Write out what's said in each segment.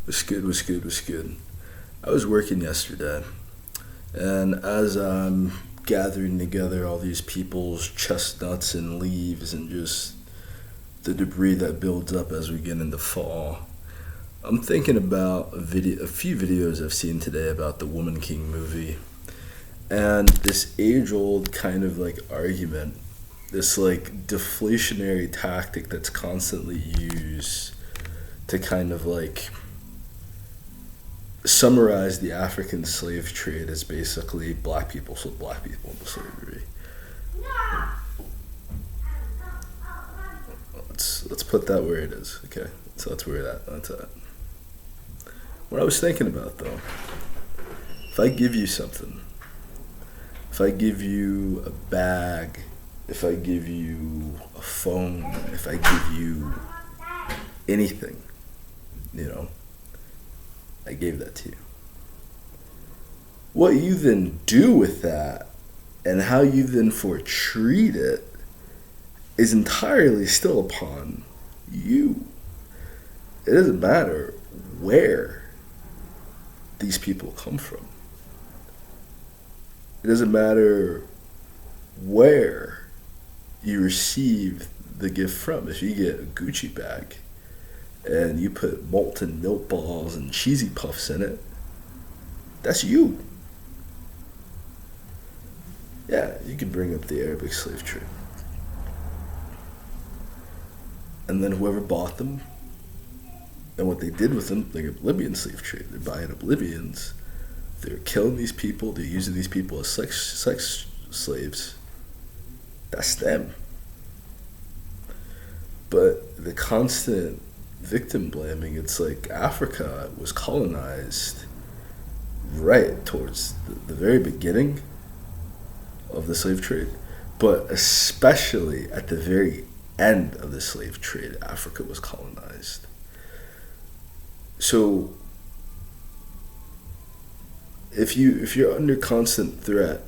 Was good, was good, was good. I was working yesterday, and as I'm gathering together all these people's chestnuts and leaves and just the debris that builds up as we get into fall, I'm thinking about a few videos I've seen today about the Woman King movie, and this age-old kind of like argument, this like deflationary tactic that's constantly used to kind of like summarize the African slave trade as basically black people sold black people into slavery. Let's put that where it is, okay? So that's where that's at. What I was thinking about though, if I give you something, if I give you a bag, if I give you a phone, if I give you anything, you know, I gave that to you. What you then do with that and how you then treat it is entirely still upon you. It doesn't matter where these people come from. It doesn't matter where you receive the gift from. If you get a Gucci bag and you put molten milk balls and cheesy puffs in it, that's you. Yeah, you can bring up the Arabic slave trade. And then whoever bought them and what they did with them, like a Libyan slave trade, they're buying up Libyans, they're killing these people, they're using these people as sex slaves. That's them. But the constant victim blaming, it's like Africa was colonized right towards the very beginning of the slave trade, but especially at the very end of the slave trade, Africa was colonized. So if you're under constant threat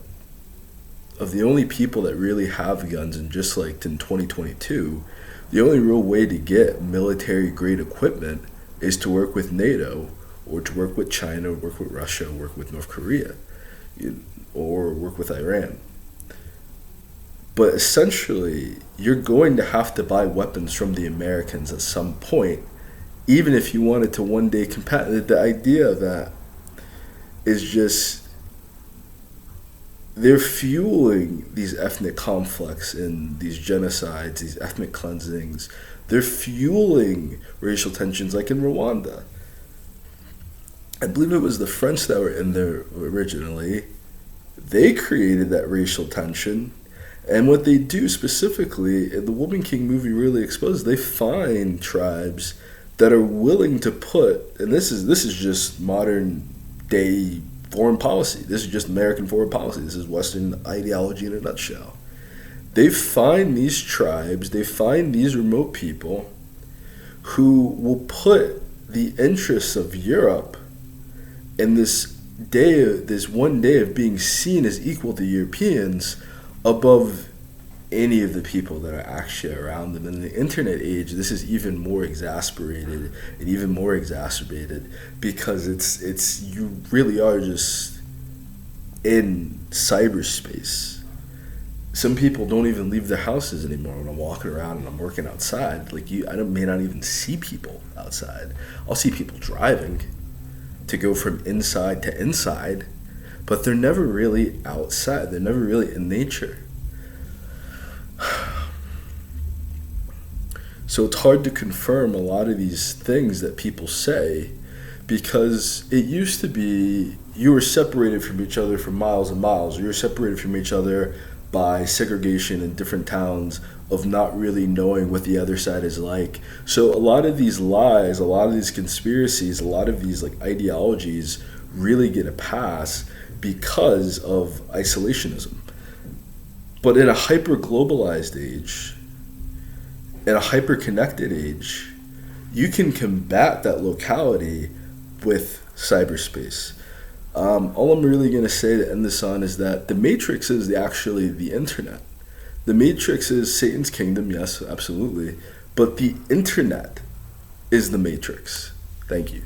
of the only people that really have guns, and just like in 2022, the only real way to get military grade equipment is to work with NATO, or to work with China, or work with Russia, or work with North Korea, or work with Iran. But essentially, you're going to have to buy weapons from the Americans at some point, even if you wanted to one day combat. The idea of that is just, they're fueling these ethnic conflicts and these genocides, these ethnic cleansings. They're fueling racial tensions, like in Rwanda. I believe it was the French that were in there originally. They created that racial tension. And what they do specifically, the Woman King movie really exposes, they find tribes that are willing to put, and this is just modern day foreign policy. This is just American foreign policy. This is Western ideology in a nutshell. They find these tribes, they find these remote people who will put the interests of Europe in this one day of being seen as equal to Europeans above any of the people that are actually around them. In the internet age, this is even more exasperated and even more exacerbated, because it's you really are just in cyberspace. Some people don't even leave their houses anymore. When I'm walking around and I'm working outside, like may not even see people outside. I'll see people driving to go from inside to inside, but they're never really outside. They're never really in nature. So it's hard to confirm a lot of these things that people say, because it used to be you were separated from each other for miles and miles. You were separated from each other by segregation in different towns, of not really knowing what the other side is like. So a lot of these lies, a lot of these conspiracies, a lot of these like ideologies really get a pass because of isolationism. But in a hyper-globalized age, in a hyper-connected age, you can combat that locality with cyberspace. All I'm really going to say to end this on is that the Matrix is actually the internet. The Matrix is Satan's kingdom, yes, absolutely. But the internet is the Matrix. Thank you.